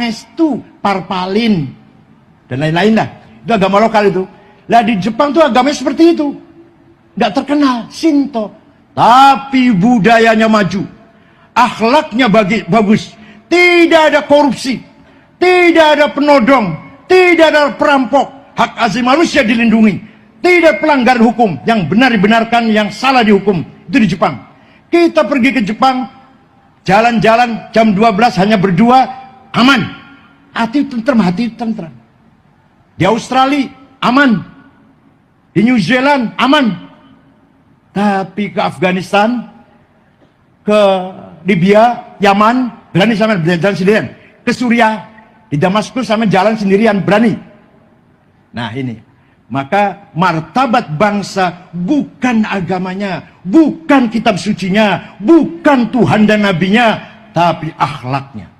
Pangestu, Parpalin, dan lain-lain lah. Itu agama lokal itu. Lah di Jepang tuh agamanya seperti itu. Nggak terkenal, Shinto. Tapi budayanya maju. Akhlaknya bagus. Tidak ada korupsi. Tidak ada penodong. Tidak ada perampok. Hak asasi manusia dilindungi. Tidak pelanggaran hukum. Yang benar dibenarkan, yang salah dihukum. Itu di Jepang. Kita pergi ke Jepang. Jalan-jalan jam 12 hanya berdua. Aman. Hati tentram. Di Australia aman. Di New Zealand aman. Tapi ke Afghanistan, ke Libya, Yaman, berani sama jalan sendirian. Ke Suriah, di Damaskus sama jalan sendirian, berani. Nah ini, maka martabat bangsa bukan agamanya, bukan kitab sucinya, bukan Tuhan dan nabinya, tapi akhlaknya.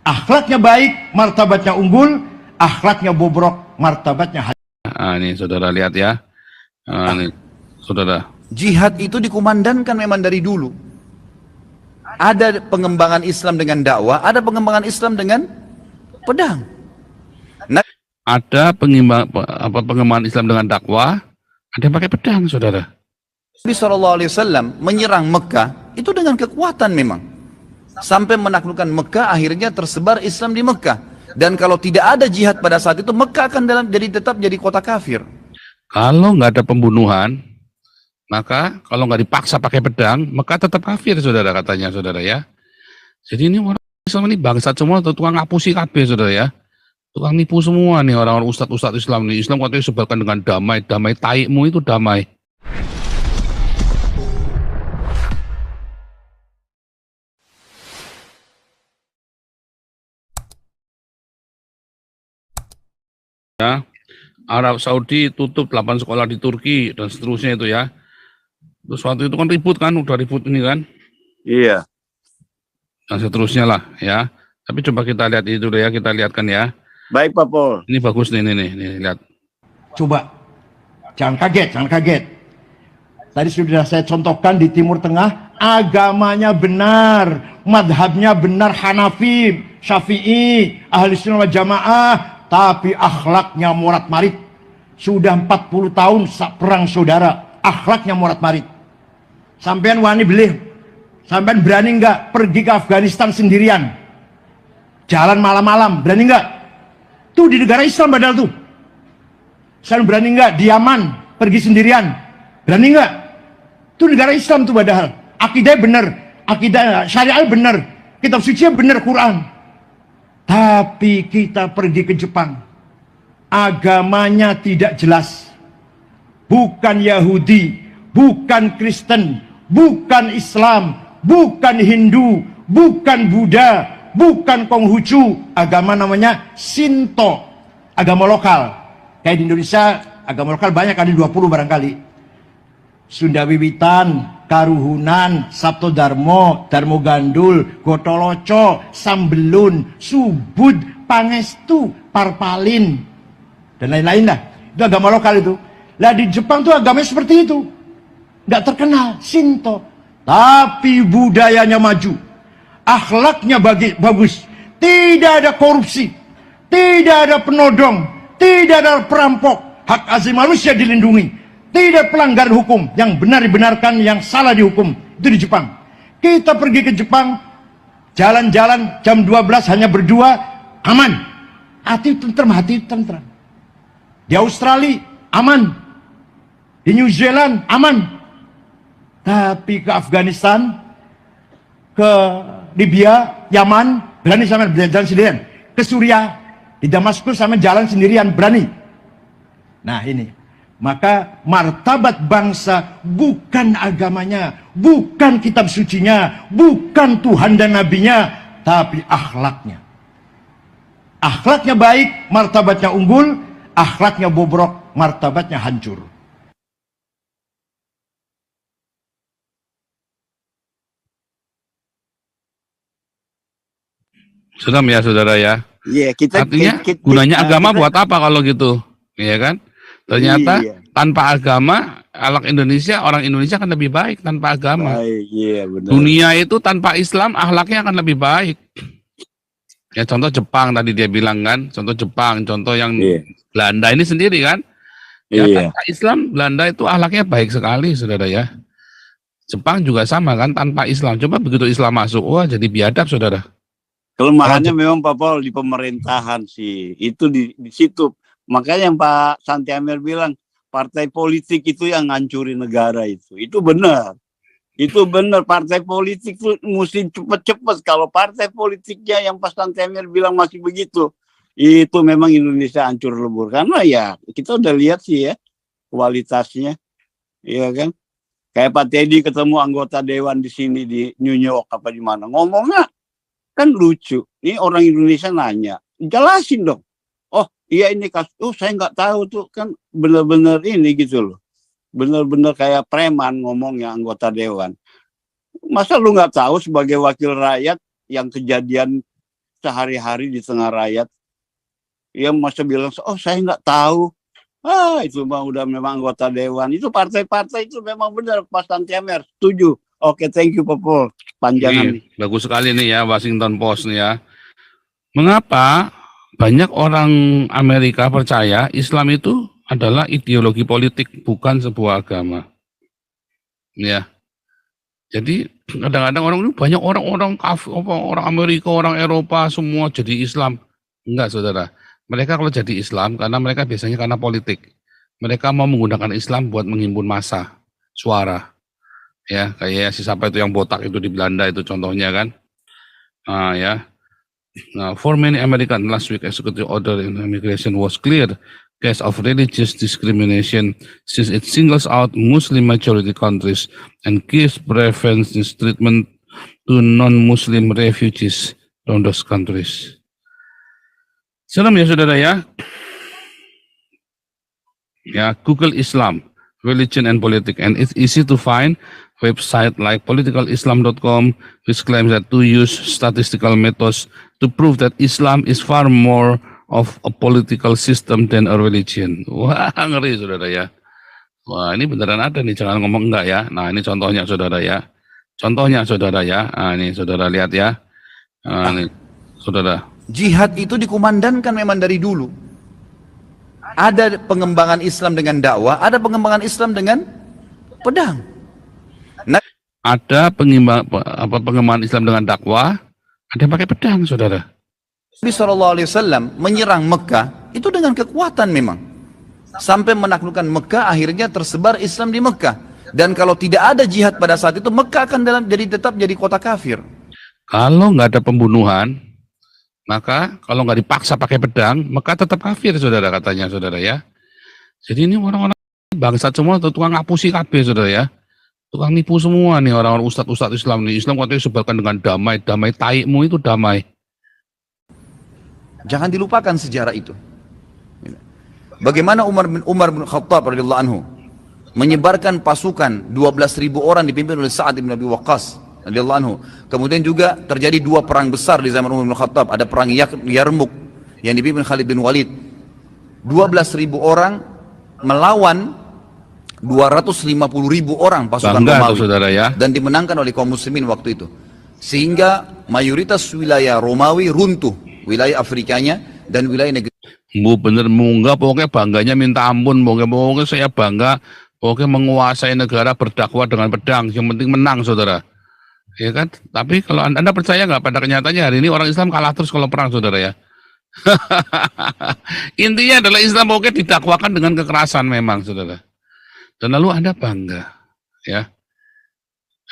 Akhlaknya baik, martabatnya unggul. Akhlaknya bobrok, martabatnya hancur. Ini saudara lihat ya. Ini saudara. Jihad itu dikumandangkan memang dari dulu. Ada pengembangan Islam dengan dakwah, ada pengembangan Islam dengan pedang. Ada pengembangan Islam dengan dakwah, ada yang pakai pedang, saudara. Nabi SAW menyerang Mekah itu dengan kekuatan memang. Sampai menaklukkan Mekah, akhirnya tersebar Islam di Mekah. Dan kalau tidak ada jihad pada saat itu, Mekah akan tetap jadi kota kafir. Kalau nggak ada pembunuhan, maka kalau nggak dipaksa pakai pedang, Mekah tetap kafir, saudara, katanya, saudara ya. Jadi ini orang Islam ini bangsat semua, tukang ngapusi kabeh, saudara ya. Tukang nipu semua nih orang-orang ustadz Islam nih. Islam katanya sebarkan dengan damai, taikmu itu damai. Ya, Arab Saudi tutup 8 sekolah di Turki dan seterusnya itu ya. Terus waktu itu kan ribut kan, udah ribut ini kan. Iya. Dan seterusnya lah ya. Tapi coba kita lihat itu deh ya, kita lihatkan ya. Baik Pak Pol. Ini bagus nih, lihat. Coba, jangan kaget. Tadi sudah saya contohkan di Timur Tengah, agamanya benar, madhabnya benar Hanafi, Syafi'i, Ahli Sunnah wal Jamaah, tapi akhlaknya morat-marit. Sudah 40 tahun perang saudara, akhlaknya morat-marit. Sampean wani beli, sampean berani nggak pergi ke Afghanistan sendirian? Jalan malam-malam, berani nggak? Tuh di negara Islam padahal tuh. Saya berani nggak di Yaman pergi sendirian? Berani nggak? Tuh negara Islam tuh padahal. Akidahnya benar, akidah syariah benar, kitab suci benar Quran. Tapi kita pergi ke Jepang, agamanya tidak jelas. Bukan Yahudi, bukan Kristen, bukan Islam, bukan Hindu, bukan Buddha, bukan Konghucu. Agama namanya Shinto, agama lokal. Kayak di Indonesia, agama lokal banyak, ada 20 barangkali. Sunda Wiwitan, Karuhunan, Sabto Darmo, Darmo Gandul, Gotoloco, Sambelun, Subud, Pangestu, Parpalin, dan lain-lain lah. Itu agama lokal itu. Lah di Jepang tuh agamanya seperti itu. Nggak terkenal, Shinto. Tapi budayanya maju. Akhlaknya bagus. Tidak ada korupsi. Tidak ada penodong. Tidak ada perampok. Hak asasi manusia dilindungi. Tidak pelanggaran hukum. Yang benar dibenarkan, yang salah dihukum. Itu di Jepang. Kita pergi ke Jepang. Jalan-jalan jam 12 hanya berdua. Aman. Hati tentram. Di Australia aman. Di New Zealand aman. Tapi ke Afghanistan, ke Libya, Yaman, berani sama jalan sendirian. Ke Suriah, di Damaskus sama jalan sendirian, berani. Nah ini, maka martabat bangsa bukan agamanya, bukan kitab sucinya, bukan Tuhan dan nabinya, tapi akhlaknya. Akhlaknya baik, martabatnya unggul. Akhlaknya bobrok, martabatnya hancur. Sedang ya saudara ya. Iya, Artinya gunanya agama buat apa kalau gitu, ya kan? Ternyata tanpa agama, orang Indonesia akan lebih baik tanpa agama. Baik, iya benar. Dunia itu tanpa Islam, akhlaknya akan lebih baik. Ya contoh Jepang tadi dia bilang kan, contoh Jepang, contoh yang Iya. Belanda ini sendiri kan. Ya Iya. tanpa Islam, Belanda itu akhlaknya baik sekali, saudara ya. Jepang juga sama kan, tanpa Islam. Coba begitu Islam masuk, wah jadi biadab, saudara. Kelemahannya memang Pak Paul di pemerintahan sih. Itu di situ. Makanya yang Pak Santi Amir bilang partai politik itu yang ngancurin negara itu. Itu benar. Itu benar, partai politik tuh mesti cepet-cepet. Kalau partai politiknya yang Pak Santi Amir bilang masih begitu, itu memang Indonesia hancur lebur. Karena ya kita udah lihat sih ya kualitasnya, iya kan? Kayak Pak Teddy ketemu anggota dewan di sini di New York apa di mana, ngomongnya kan lucu. Ini orang Indonesia nanya, jelasin dong. Oh iya ini kasus, saya nggak tahu tuh, kan bener-bener ini gitu loh. Bener-bener kayak preman ngomongnya anggota dewan. Masa lu nggak tahu sebagai wakil rakyat yang kejadian sehari-hari di tengah rakyat? Ya masa bilang, oh saya nggak tahu. Itu mah udah memang anggota dewan. Itu partai-partai itu memang benar, Pak Santi Amir. Setuju. Oke, thank you Pak Paul. Panjangan nih. Bagus sekali nih ya Washington Post nih ya. Mengapa banyak orang Amerika percaya Islam itu adalah ideologi politik, bukan sebuah agama. Ya. Jadi kadang-kadang orang itu banyak orang-orang orang Amerika, orang Eropa semua jadi Islam. Enggak, saudara. Mereka kalau jadi Islam karena mereka biasanya karena politik. Mereka mau menggunakan Islam buat menghimpun massa, suara. Ya, kayak si siapa itu yang botak itu di Belanda itu contohnya kan. Ya. Now, for many American, last week executive order in immigration was clear case of religious discrimination since it singles out Muslim majority countries and gives preference treatment to non-Muslim refugees from those countries. Salam ya saudara ya. Ya, Google Islam, religion and politics, and it's easy to find website like politicalislam.com, which claims that to use statistical methods to prove that Islam is far more of a political system than a religion. Wah, ngeri saudara ya. Wah, ini beneran ada nih, jangan ngomong enggak ya. Nah, ini contohnya saudara ya. Contohnya saudara ya. Nah, ini saudara lihat ya. Nah, ini saudara. Jihad itu dikumandangkan memang dari dulu. Ada pengembangan Islam dengan dakwah, ada pengembangan Islam dengan pedang. Ada pengembangan Islam dengan dakwah, ada yang pakai pedang, saudara. Nabi SAW menyerang Mekah itu dengan kekuatan memang. Sampai menaklukkan Mekah, akhirnya tersebar Islam di Mekah. Dan kalau tidak ada jihad pada saat itu, Mekah akan tetap jadi kota kafir. Kalau nggak ada pembunuhan, maka kalau nggak dipaksa pakai pedang, Mekah tetap kafir, saudara, katanya, saudara ya. Jadi ini orang-orang bangsat semua, tukang ngapusi kabeh, saudara ya. Tukang nipu semua nih orang-orang ustadz-ustadz Islam nih. Islam katanya sebarkan dengan damai, damai taikmu itu damai. Jangan dilupakan sejarah itu. Bagaimana Umar bin Khattab radhiyallahu anhu menyebarkan pasukan 12.000 orang dipimpin oleh Sa'ad bin Abi Waqqas radhiyallahu anhu. Kemudian juga terjadi dua perang besar di zaman Umar bin Khattab. Ada perang Yarmuk yang dipimpin Khalid bin Walid. 12.000 orang melawan 250.000 orang pasukan Romawi, saudara ya. dan dimenangkan oleh kaum muslimin waktu itu. Sehingga mayoritas wilayah Romawi runtuh, wilayah Afrikanya dan wilayah negeri. Bu bener munggah, pokoknya bangganya minta ampun, pokoknya saya bangga, pokoknya menguasai negara berdakwah dengan pedang, yang penting menang, saudara. Ya kan? Tapi kalau anda percaya nggak pada kenyataannya hari ini orang Islam kalah terus kalau perang, saudara ya. Intinya adalah Islam pokoknya didakwakan dengan kekerasan memang, saudara. Dan lalu Anda bangga, ya.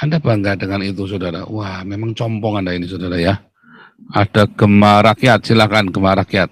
Anda bangga dengan itu, saudara. Wah, memang compong Anda ini, saudara ya. Ada Gema Rakyat, silakan Gema Rakyat.